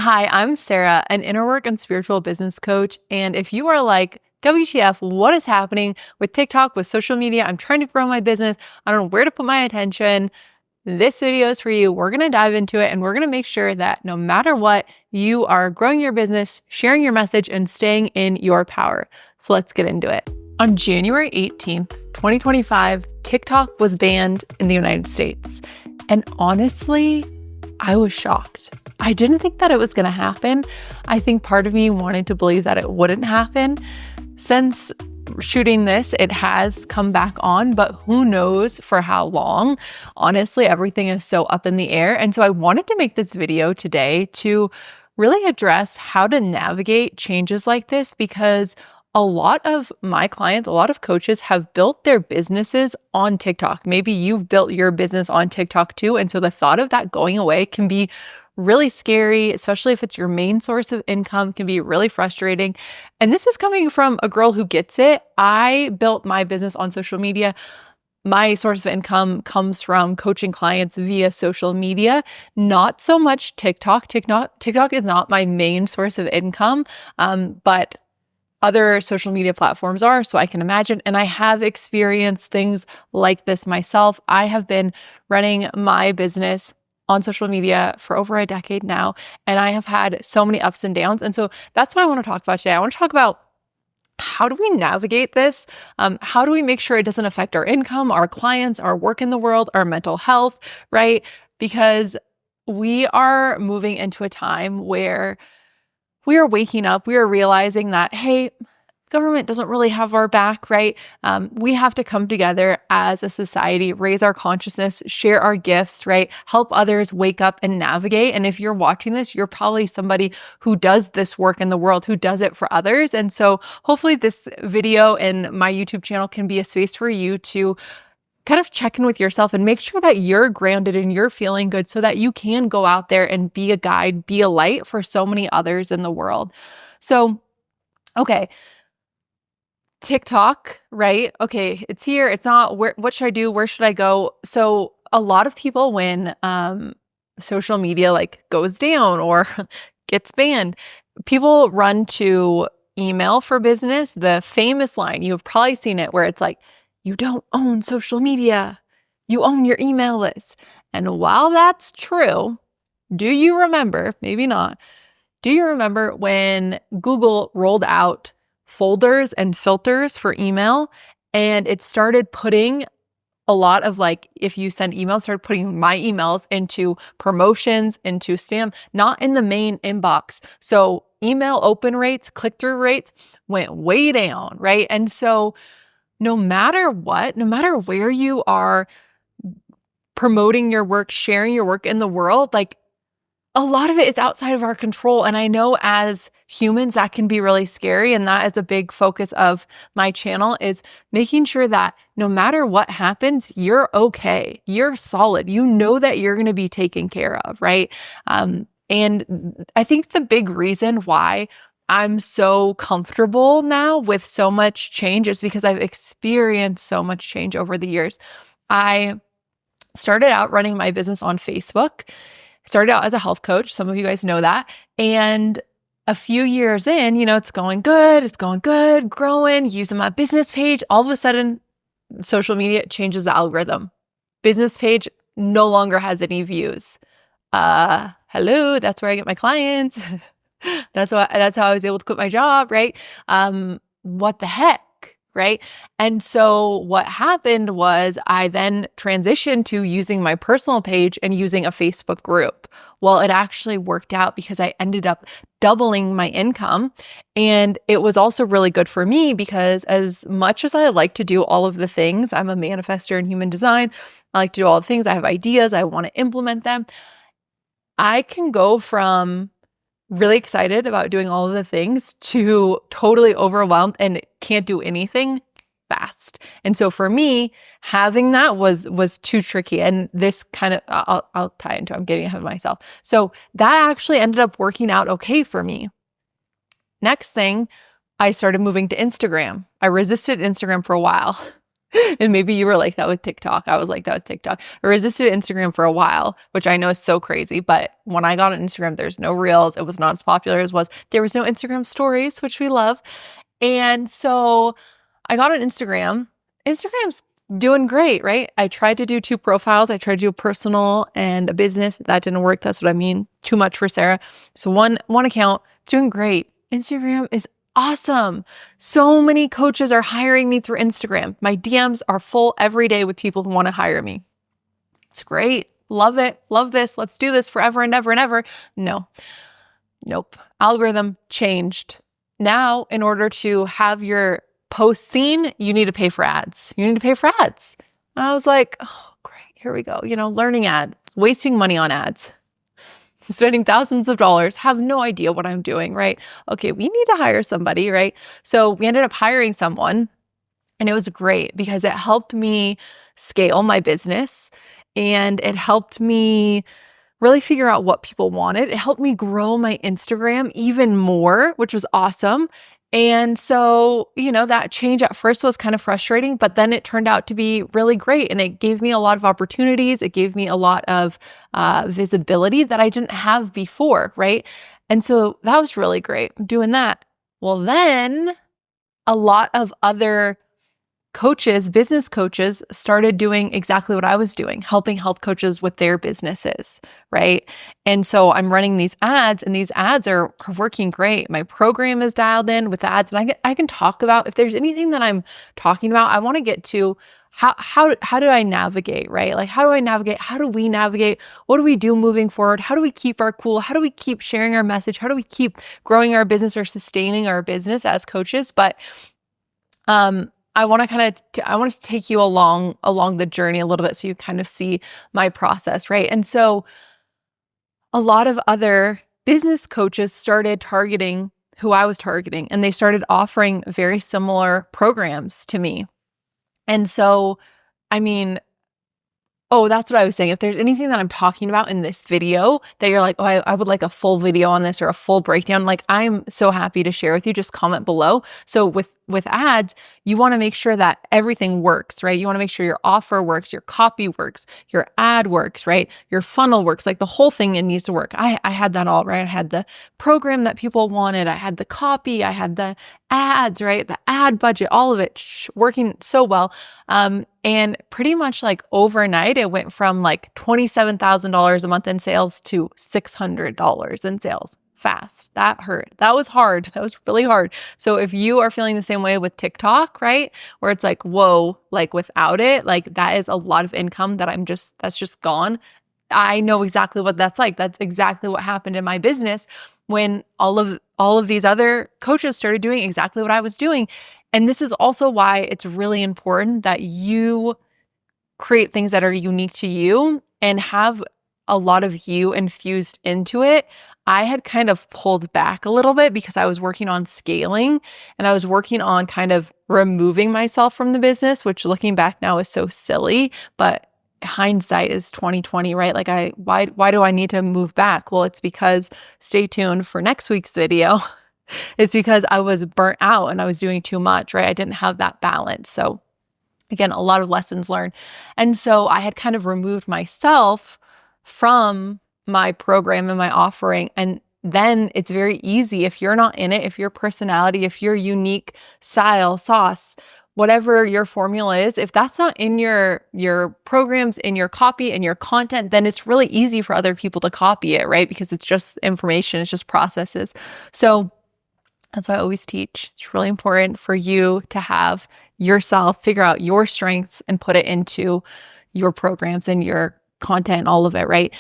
Hi, I'm Sarah, an inner work and spiritual business coach. And if you are like, WTF, what is happening with TikTok, with social media? I'm trying to grow my business. I don't know where to put my attention. This video is for you. We're going to dive into it and we're going to make sure that no matter what, you are growing your business, sharing your message, and staying in your power. So let's get into it. On January 18th, 2025, TikTok was banned in the United States. And honestly, I was shocked. I didn't think that it was going to happen. I think part of me wanted to believe that it wouldn't happen. Since shooting this, it has come back on, but who knows for how long? Honestly, everything is so up in the air. And so I wanted to make this video today to really address how to navigate changes like this, because a lot of my clients, a lot of coaches have built their businesses on TikTok. Maybe you've built your business on TikTok too. And so the thought of that going away can be really scary, especially if it's your main source of income, can be really frustrating. And this is coming from a girl who gets it. I built my business on social media. My source of income comes from coaching clients via social media, not so much TikTok. TikTok is not my main source of income, but other social media platforms are, so I can imagine. And I have experienced things like this myself. I have been running my business on social media for over a decade now, and I have had so many ups and downs. And so that's what I want to talk about today. I want to talk about how do we navigate this? How do we make sure it doesn't affect our income, our clients, our work in the world, our mental health, right? Because we are moving into a time where we are waking up, we are realizing that, hey, government doesn't really have our back, right? We have to come together as a society, raise our consciousness, share our gifts, right? Help others wake up and navigate. And if you're watching this, you're probably somebody who does this work in the world, who does it for others. And so hopefully this video and my YouTube channel can be a space for you to kind of check in with yourself and make sure that you're grounded and you're feeling good so that you can go out there and be a guide, be a light for so many others in the world. So, okay, TikTok, right? Okay, it's here, it's not, what should I do? Where should I go? So a lot of people, when social media like goes down or gets banned, people run to email for business. The famous line, you've probably seen it, where it's like, you don't own social media, you own your email list. And while that's true, do you remember, maybe not, do you remember when Google rolled out folders and filters for email, and it started putting a lot of, like, if you send emails, started putting my emails into promotions, into spam, not in the main inbox. So email open rates, click-through rates went way down, right? And so no matter what, no matter where you are promoting your work, sharing your work in the world, like, a lot of it is outside of our control. And I know as humans that can be really scary. And that is a big focus of my channel, is making sure that no matter what happens, you're okay. You're solid. You know that you're going to be taken care of, right? And I think the big reason why I'm so comfortable now with so much change is because I've experienced so much change over the years. I started out running my business on Facebook. Started out as a health coach. Some of you guys know that. And a few years in, it's going good, growing, using my business page. All of a sudden, social media changes the algorithm. Business page no longer has any views. Hello, that's where I get my clients. That's how I was able to quit my job, right? What the heck? Right? And so what happened was I then transitioned to using my personal page and using a Facebook group. Well, it actually worked out because I ended up doubling my income. And it was also really good for me because as much as I like to do all of the things, I'm a manifestor in human design. I like to do all the things. I have ideas. I want to implement them. I can go from really excited about doing all of the things to totally overwhelmed and can't do anything fast. And so for me, having that was too tricky. And this kind of, I'll tie into, I'm getting ahead of myself. So that actually ended up working out okay for me. Next thing, I started moving to Instagram. I resisted Instagram for a while. And maybe you were like that with TikTok. I was like that with TikTok. I resisted Instagram for a while, which I know is so crazy. But when I got on Instagram, there's no reels. It was not as popular as was. There was no Instagram stories, which we love. And so I got on Instagram. Instagram's doing great, right? I tried to do 2 profiles. I tried to do a personal and a business. That didn't work. That's what I mean. Too much for Sarah. So one account, doing great. Instagram is awesome. So many coaches are hiring me through Instagram. My DMs are full every day with people who want to hire me. It's great. Love it. Love this. Let's do this forever and ever and ever. No. Nope. Algorithm changed. Now, in order to have your post seen, you need to pay for ads. You need to pay for ads. And I was like, oh, great. Here we go. Learning ad, wasting money on ads, spending thousands of dollars, have no idea what I'm doing, right? Okay, we need to hire somebody, right? So we ended up hiring someone, and it was great because it helped me scale my business, and it helped me really figure out what people wanted. It helped me grow my Instagram even more, which was awesome. And so, that change at first was kind of frustrating, but then it turned out to be really great. And it gave me a lot of opportunities. It gave me a lot of visibility that I didn't have before, right? And so that was really great doing that. Well, then a lot of other coaches, business coaches, started doing exactly what I was doing, helping health coaches with their businesses, right? And so I'm running these ads, and these ads are working great. My program is dialed in with ads, and I can talk about, if there's anything that I'm talking about, I want to get to how do I navigate, right? Like, how do I navigate? How do we navigate? What do we do moving forward? How do we keep our cool? How do we keep sharing our message? How do we keep growing our business or sustaining our business as coaches? But I want to take you along the journey a little bit so you kind of see my process, right? And so a lot of other business coaches started targeting who I was targeting, and they started offering very similar programs to me. And so, that's what I was saying. If there's anything that I'm talking about in this video that you're like, oh, I would like a full video on this or a full breakdown, like, I'm so happy to share with you. Just comment below. So with ads, you want to make sure that everything works, right? You want to make sure your offer works, your copy works, your ad works, right? Your funnel works, like the whole thing, it needs to work. I had that all, right? I had the program that people wanted. I had the copy. I had the ads, right? The ad budget, all of it working so well. And pretty much like overnight, it went from like $27,000 a month in sales to $600 in sales. Fast. That hurt. That was hard. That was really hard. So if you are feeling the same way with TikTok, right? Where it's like, whoa, like without it, like that is a lot of income that's just gone. I know exactly what that's like. That's exactly what happened in my business when all of these other coaches started doing exactly what I was doing. And this is also why it's really important that you create things that are unique to you and have a lot of you infused into it. I had kind of pulled back a little bit because I was working on scaling, and I was working on kind of removing myself from the business, which looking back now is so silly, but hindsight is 2020, right? Like why do I need to move back? Well, it's because, stay tuned for next week's video. It's because I was burnt out and I was doing too much, right? I didn't have that balance. So again, a lot of lessons learned. And so I had kind of removed myself from my program and my offering. And then it's very easy, if you're not in it, if your personality, if your unique style, sauce, whatever your formula is, if that's not in your programs, in your copy, in your content, then it's really easy for other people to copy it, right? Because it's just information, it's just processes. So that's why I always teach. It's really important for you to have yourself, figure out your strengths and put it into your programs and your content, all of it, right?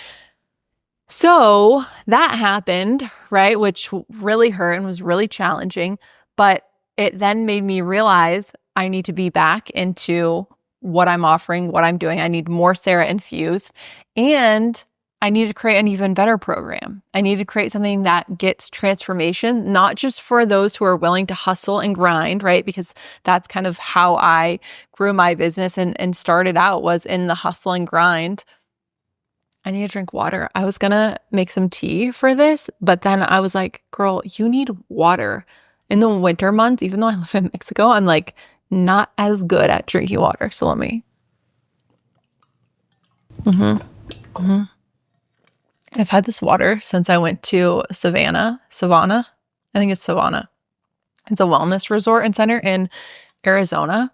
So that happened, right? Which really hurt and was really challenging, but it then made me realize I need to be back into what I'm offering, what I'm doing. I need more Sarah infused, and I need to create an even better program. I need to create something that gets transformation, not just for those who are willing to hustle and grind, right? Because that's kind of how I grew my business and started out, was in the hustle and grind. I need to drink water. I was gonna make some tea for this, but then I was like, girl, you need water. In the winter months, even though I live in Mexico, I'm like, not as good at drinking water. So let me. I've had this water since I went to Savannah. I think it's Savannah. It's a wellness resort and center in Arizona.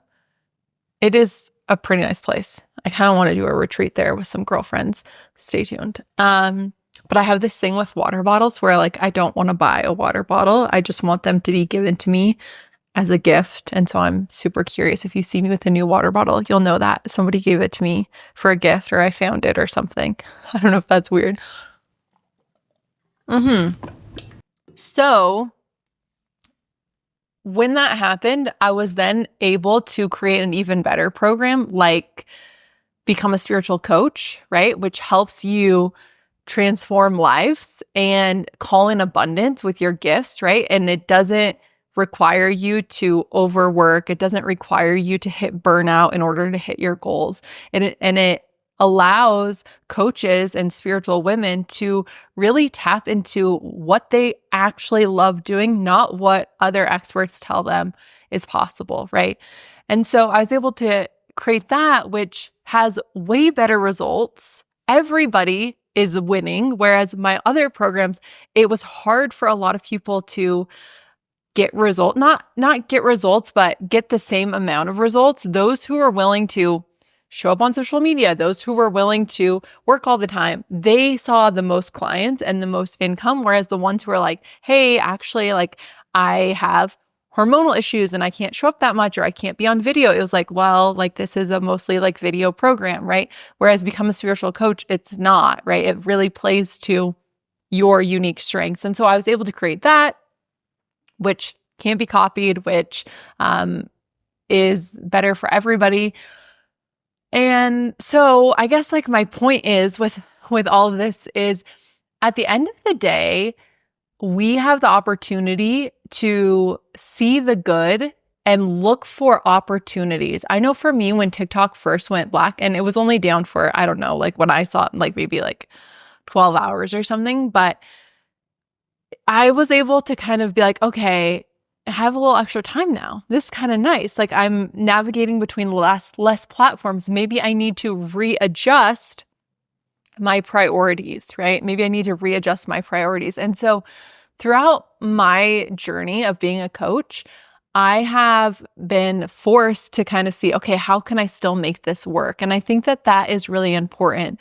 It is a pretty nice place. I kind of want to do a retreat there with some girlfriends. Stay tuned. But I have this thing with water bottles where like I don't want to buy a water bottle. I just want them to be given to me as a gift. And so I'm super curious. If you see me with a new water bottle, you'll know that somebody gave it to me for a gift or I found it or something. I don't know if that's weird. So when that happened, I was then able to create an even better program, like Become a Spiritual Coach, right? Which helps you transform lives and call in abundance with your gifts, right? And it doesn't require you to overwork. It doesn't require you to hit burnout in order to hit your goals. And it allows coaches and spiritual women to really tap into what they actually love doing, not what other experts tell them is possible, right? And so I was able to create that, which has way better results. Everybody is winning, whereas my other programs, it was hard for a lot of people to get not get results, but get the same amount of results. Those who are willing to show up on social media, those who were willing to work all the time, they saw the most clients and the most income. Whereas the ones who are like, hey, actually, like I have hormonal issues and I can't show up that much or I can't be on video. It was like, well, like this is a mostly like video program, right? Whereas Become a Spiritual Coach, it's not, right? It really plays to your unique strengths. And so I was able to create that, which can't be copied, which is better for everybody. And so I guess like my point is with all of this is at the end of the day, we have the opportunity to see the good and look for opportunities. I know for me, when TikTok first went black, and it was only down for, I don't know, like when I saw it, like maybe like 12 hours or something, but I was able to kind of be like, okay, I have a little extra time now. This is kind of nice. Like I'm navigating between less platforms. Maybe I need to readjust my priorities, right? Maybe I need to readjust my priorities. And so throughout my journey of being a coach, I have been forced to kind of see, okay, how can I still make this work? And I think that that is really important.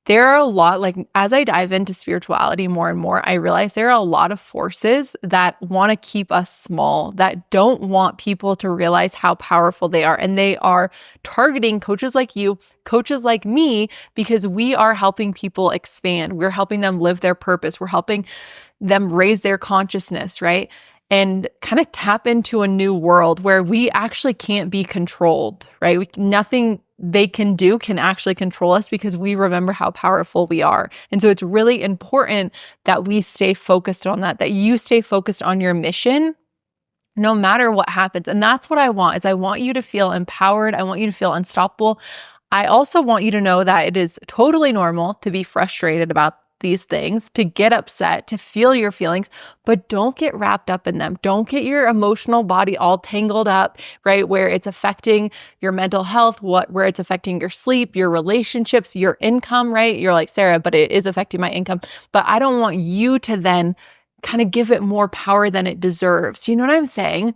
There are a lot, like as I dive into spirituality more and more, I realize there are a lot of forces that want to keep us small, that don't want people to realize how powerful they are. And they are targeting coaches like you, coaches like me, because we are helping people expand. We're helping them live their purpose. We're helping them raise their consciousness, right? And kind of tap into a new world where we actually can't be controlled, right? Nothing they can do can actually control us because we remember how powerful we are. And so it's really important that we stay focused on that you stay focused on your mission no matter what happens. And that's what I want, is I want you to feel empowered. I want you to feel unstoppable. I also want you to know that it is totally normal to be frustrated about these things, to get upset, to feel your feelings, but don't get wrapped up in them. Don't get your emotional body all tangled up, right? Where it's affecting your mental health, where it's affecting your sleep, your relationships, your income, right? You're like, Sarah, but it is affecting my income. But I don't want you to then kind of give it more power than it deserves. You know what I'm saying?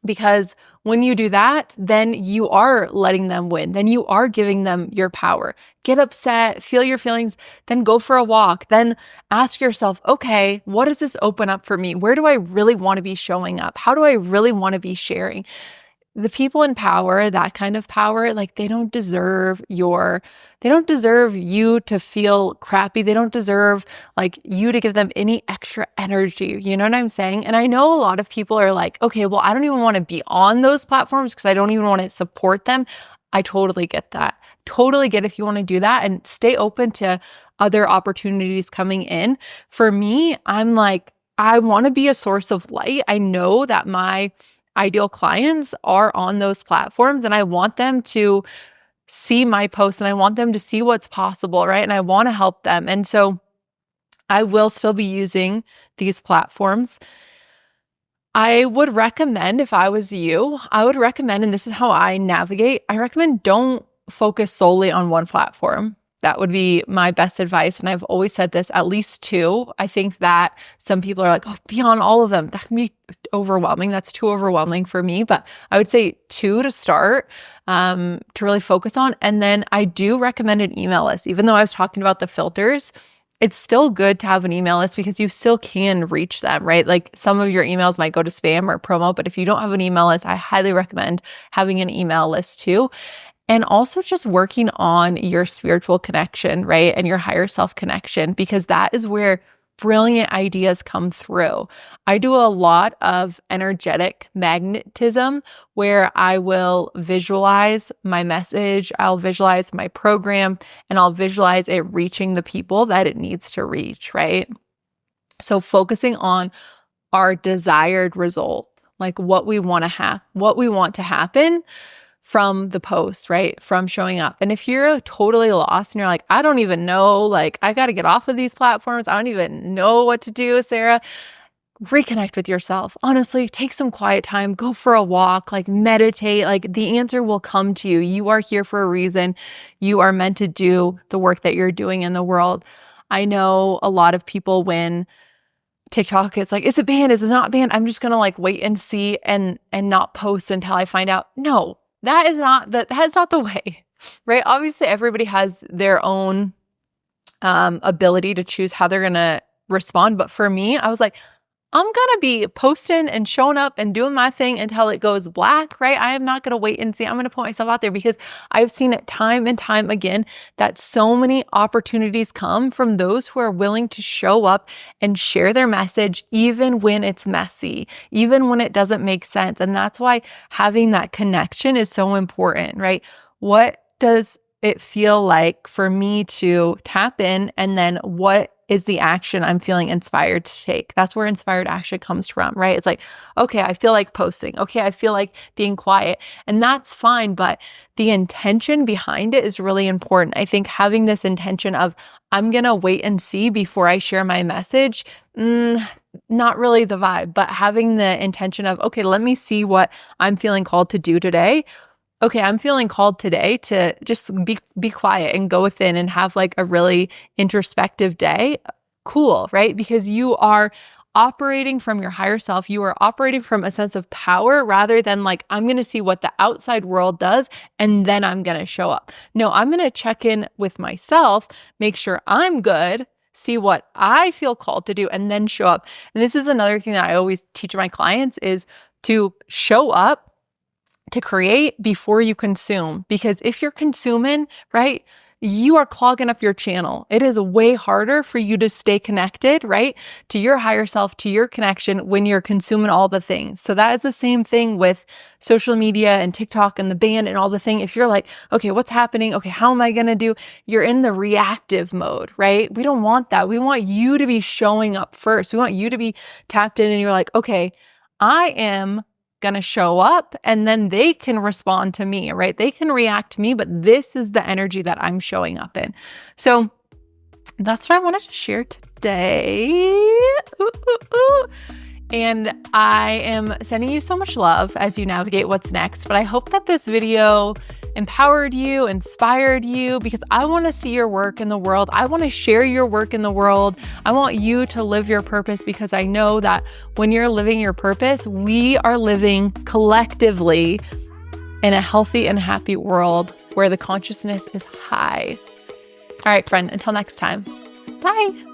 Because when you do that, then you are letting them win. Then you are giving them your power. Get upset, feel your feelings, then go for a walk. Then ask yourself, okay, what does this open up for me? Where do I really want to be showing up? How do I really want to be sharing? The people in power, that kind of power, like they don't deserve you to feel crappy. They don't deserve like you to give them any extra energy. You know what I'm saying? And I know a lot of people are like, okay, well, I don't even want to be on those platforms because I don't even want to support them. I totally get that. Totally get if you want to do that and stay open to other opportunities coming in. For me, I'm like, I want to be a source of light. I know that my ideal clients are on those platforms and I want them to see my posts and I want them to see what's possible, right? And I want to help them. And so I will still be using these platforms. I would recommend, if I was you, I would recommend, and this is how I navigate, I recommend don't focus solely on one platform. That would be my best advice. And I've always said this, at least two. I think that some people are like, oh, be on all of them. That can be overwhelming. That's too overwhelming for me. But I would say two to start, to really focus on. And then I do recommend an email list. Even though I was talking about the filters, it's still good to have an email list because you still can reach them, right? Like some of your emails might go to spam or promo, but if you don't have an email list, I highly recommend having an email list too. And also just working on your spiritual connection, right? And your higher self connection, because that is where brilliant ideas come through. I do a lot of energetic magnetism where I will visualize my message, I'll visualize my program, and I'll visualize it reaching the people that it needs to reach, right? So focusing on our desired result, like what we want to happen from the post, right? From showing up. And if you're totally lost and you're like, I don't even know, like I got to get off of these platforms. I don't even know what to do, Sarah. Reconnect with yourself. Honestly, take some quiet time, go for a walk, like meditate, like the answer will come to you. You are here for a reason. You are meant to do the work that you're doing in the world. I know a lot of people when TikTok is like, is it banned? Is it not banned? I'm just going to like wait and see and not post until I find out. No. That is not the way, right? Obviously, everybody has their own ability to choose how they're going to respond. But for me, I was like, I'm going to be posting and showing up and doing my thing until it goes black, right? I am not going to wait and see. I'm going to put myself out there because I've seen it time and time again that so many opportunities come from those who are willing to show up and share their message, even when it's messy, even when it doesn't make sense. And that's why having that connection is so important, right? What does it feel like for me to tap in, and then what is the action I'm feeling inspired to take? That's where inspired action comes from, right? It's like, okay, I feel like posting. Okay, I feel like being quiet. And that's fine, but the intention behind it is really important. I think having this intention of, I'm going to wait and see before I share my message, not really the vibe, but having the intention of, okay, let me see what I'm feeling called to do today. Okay, I'm feeling called today to just be quiet and go within and have like a really introspective day. Cool, right? Because you are operating from your higher self. You are operating from a sense of power rather than like, I'm going to see what the outside world does and then I'm going to show up. No, I'm going to check in with myself, make sure I'm good, see what I feel called to do, and then show up. And this is another thing that I always teach my clients is to show up, to create before you consume. Because if you're consuming, right, you are clogging up your channel. It is way harder for you to stay connected, right, to your higher self, to your connection when you're consuming all the things. So that is the same thing with social media and TikTok and the band and all the thing. If you're like, okay, what's happening? Okay, how am I going to do? You're in the reactive mode, right? We don't want that. We want you to be showing up first. We want you to be tapped in and you're like, okay, I am going to show up and then they can respond to me, right? They can react to me, but this is the energy that I'm showing up in. So that's what I wanted to share today. And I am sending you so much love as you navigate what's next. But I hope that this video empowered you, inspired you, because I want to see your work in the world. I want to share your work in the world. I want you to live your purpose because I know that when you're living your purpose, we are living collectively in a healthy and happy world where the consciousness is high. All right, friend, until next time. Bye.